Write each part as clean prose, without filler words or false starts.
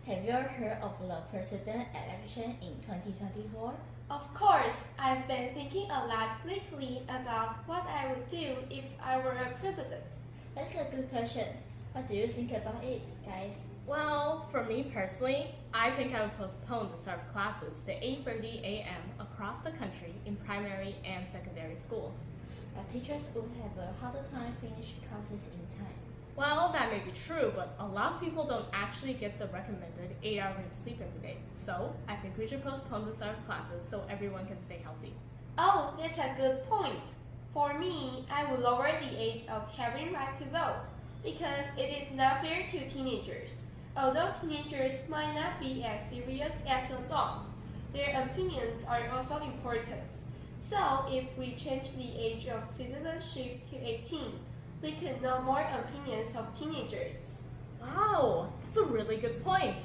Have you heard of the president election in 2024? Of course, I've been thinking a lot lately about what I would do if I were a president. That's a good question. What do you think about it, guys? Well, for me personally, I think I would postpone the start of classes to 8:30 a.m. across the country in primary and secondary schools. But teachers would have a harder time finishing classes in time. Well, that may be true, but a lot of people don't actually get the recommended 8 hours of sleep every day. So, I think we should postpone the start of classes so everyone can stay healthy. Oh, that's a good point. For me, I would lower the age of having right to vote because it is not fair to teenagers. Although teenagers might not be as serious as adults, their opinions are also important. So, if we change the age of citizenship to 18, we can know more opinions of teenagers. Wow, that's a really good point.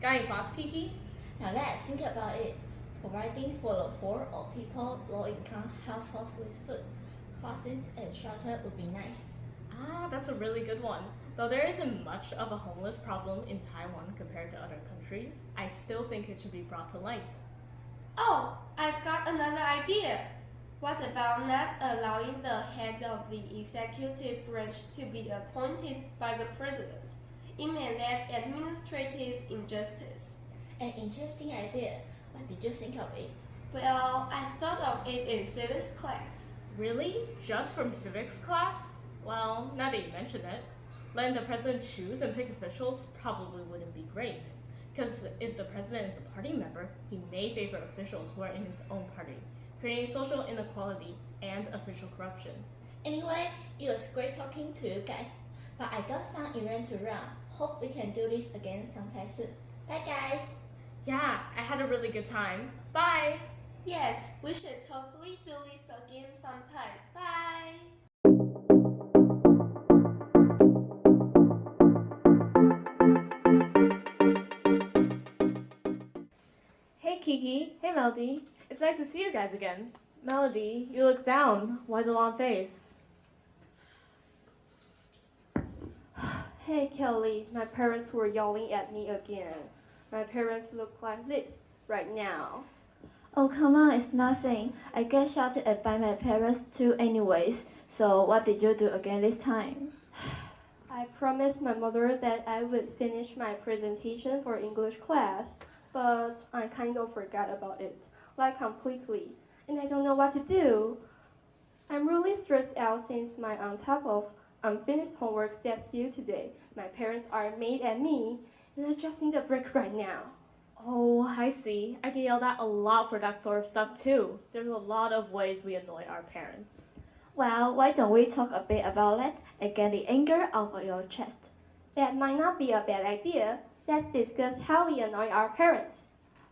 Got any thoughts, Kiki? Now let's think about it. Providing for the poor or people low-income households with food, clothing, and shelter would be nice. That's a really good one. Though there isn't much of a homeless problem in Taiwan compared to other countries, I still think it should be brought to light. Oh, I've got another idea. What about not allowing the head of the executive branch to be appointed by the president? It may lead administrative injustice. An interesting idea. What did you think of it? Well, I thought of it in civics class. Really? Just from civics class? Well, now that you mention it, letting the president choose and pick officials probably wouldn't be great. Because if the president is a party member, he may favor officials who are in his own party, creating social inequality and official corruption. Anyway, it was great talking to you guys, but I got some errand to run. Hope we can do this again sometime soon. Bye guys! Yeah, I had a really good time. Bye! Yes, we should totally do this again sometime. Bye! Hey Kiki, hey Melody. It's nice to see you guys again. Melody, you look down. Why the long face? Hey Kelly, my parents were yelling at me again. My parents look like this right now. Oh come on, it's nothing. I get shouted at by my parents too anyways. So what did you do again this time? I promised my mother that I would finish my presentation for English class, but I kind of forgot about it, like completely, and I don't know what to do. I'm really stressed out since my on top of unfinished homework that's due today. My parents are mad at me, and I just need a break right now. Oh, I see. I get yelled at a lot for that sort of stuff too. There's a lot of ways we annoy our parents. Well, why don't we talk a bit about that and get the anger out of your chest? That might not be a bad idea. Let's discuss how we annoy our parents.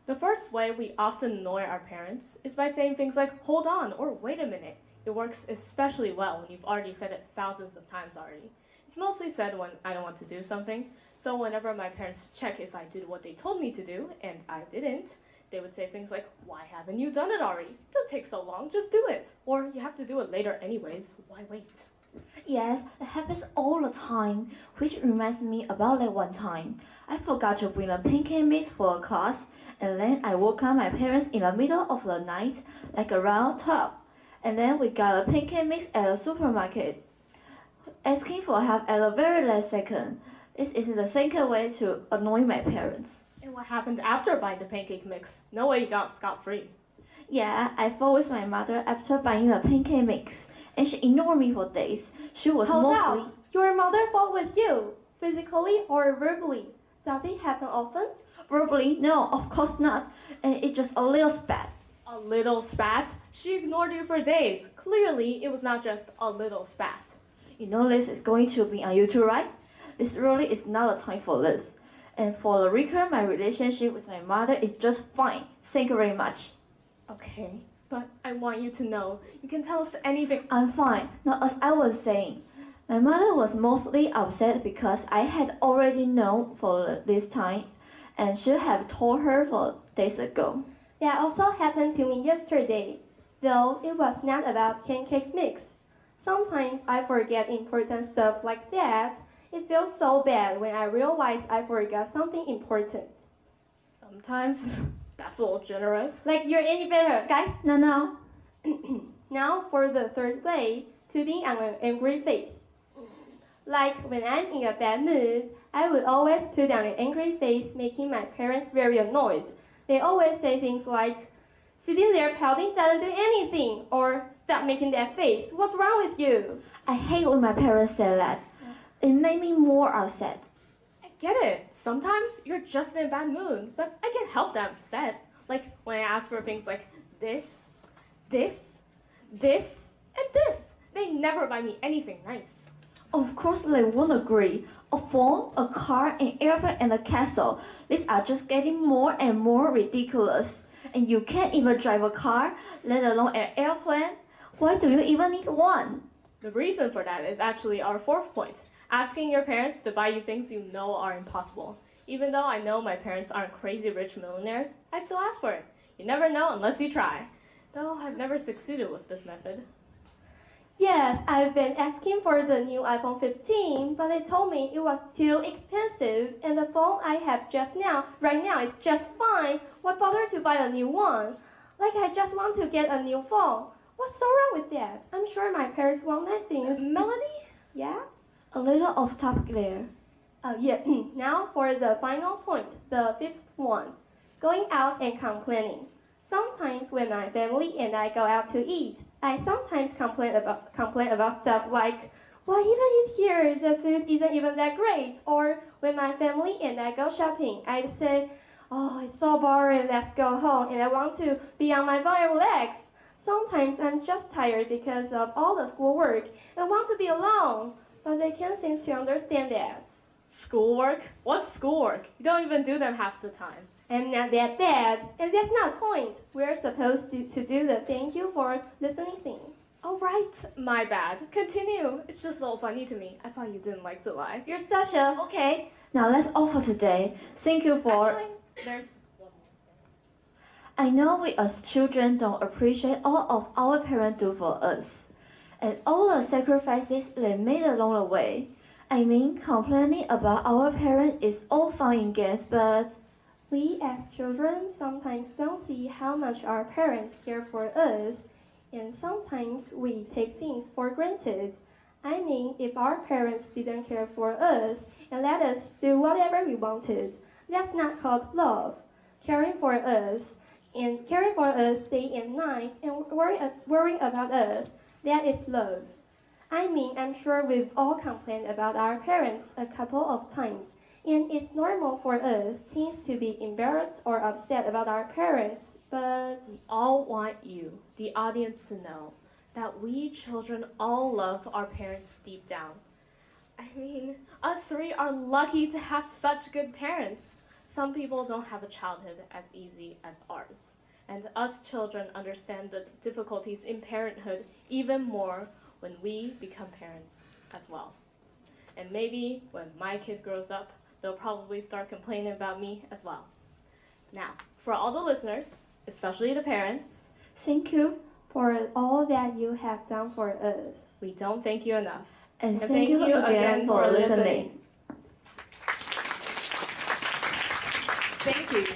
The first way we often annoy our parents is by saying things like, hold on, or wait a minute. It works especially well when you've already said it thousands of times already. It's mostly said when I don't want to do something, so whenever my parents check if I did what they told me to do, and I didn't, they would say things like, why haven't you done it already? Don't take so long, just do it. Or you have to do it later anyways, why wait? Yes, it happens all the time, which reminds me about that one time. I forgot to bring a pancake mix for a class, and then I woke up my parents in the middle of the night, like around 12. And then we got a pancake mix at a supermarket, asking for help at the very last second. This is the second way to annoy my parents. And what happened after buying the pancake mix? No way you got scot-free. Yeah, I fought with my mother after buying the pancake mix, and she ignored me for days. She was Hold mostly... up! Your mother fought with you, physically or verbally. Does it happen often? Verbally, no, of course not. And it's just a little spat. A little spat? She ignored you for days. Clearly, it was not just a little spat. You know this is going to be on YouTube, right? This really is not a time for this. And for the record, my relationship with my mother is just fine. Thank you very much. Okay, but I want you to know, you can tell us anything. I'm fine. Now, as I was saying, my mother was mostly upset because I had already known for this time and should have told her 4 days ago. That also happened to me yesterday, though it was not about pancake mix. Sometimes I forget important stuff like that, It feels so bad when I realize I forgot something important. Sometimes that's a little generous. Like you're any better. Guys, no. Now for the third way, putting on an angry face. Like when I'm in a bad mood, I would always put on an angry face, making my parents very annoyed. They always say things like, sitting there pouting doesn't do anything, or stop making that face, what's wrong with you? I hate when my parents say that. It made me more upset. I get it. Sometimes you're just in a bad mood, but I can't help that upset. Like when I ask for things like this, this, this, and this. They never buy me anything nice. Of course they won't agree. A phone, a car, an airplane, and a castle. These are just getting more and more ridiculous. And you can't even drive a car, let alone an airplane. Why do you even need one? The reason for that is actually our fourth point. Asking your parents to buy you things you know are impossible. Even though I know my parents aren't crazy rich millionaires, I still ask for it. You never know unless you try. Though I've never succeeded with this method. Yes, I've been asking for the new iPhone 15, but they told me it was too expensive, and the phone I have right now is just fine. What bother to buy a new one? Like I just want to get a new phone. What's so wrong with that? I'm sure my parents want nice things. Melody? Yeah? A little off topic there. Yeah. Now for the final point, the fifth one. Going out and complaining. Sometimes when my family and I go out to eat, I sometimes complain about stuff like, why even eat here? The food isn't even that great. Or when my family and I go shopping, I say, oh, it's so boring, let's go home, and I want to be on my phone and relax. Sometimes I'm just tired because of all the schoolwork and want to be alone, but they can't seem to understand that. Schoolwork? What's schoolwork? You don't even do them half the time. I'm not that bad, and that's not the point. We're supposed to do the thank you for listening thing. Oh, right. My bad. Continue. It's just a little funny to me. I thought you didn't like to lie. You're such a... Okay, now let's all for today. Thank you for... Actually, there's one more. I know we as children don't appreciate all of our parents do for us, and all the sacrifices they made along the way. I mean, complaining about our parents is all fun and games, but We as children sometimes don't see how much our parents care for us, and sometimes we take things for granted. I mean, if our parents didn't care for us and let us do whatever we wanted, that's not called love. Caring for us day and night and worrying about us, that is love. I mean, I'm sure we've all complained about our parents a couple of times, and it's normal for us teens to be embarrassed or upset about our parents, but We all want you, the audience, to know that we children all love our parents deep down. I mean, us three are lucky to have such good parents. Some people don't have a childhood as easy as ours. And us children understand the difficulties in parenthood even more when we become parents as well. And maybe when my kid grows up, they'll probably start complaining about me as well. Now, for all the listeners, especially the parents, thank you. for all that you have done for us. we don't thank you enough. And thank you again for listening. Thank you.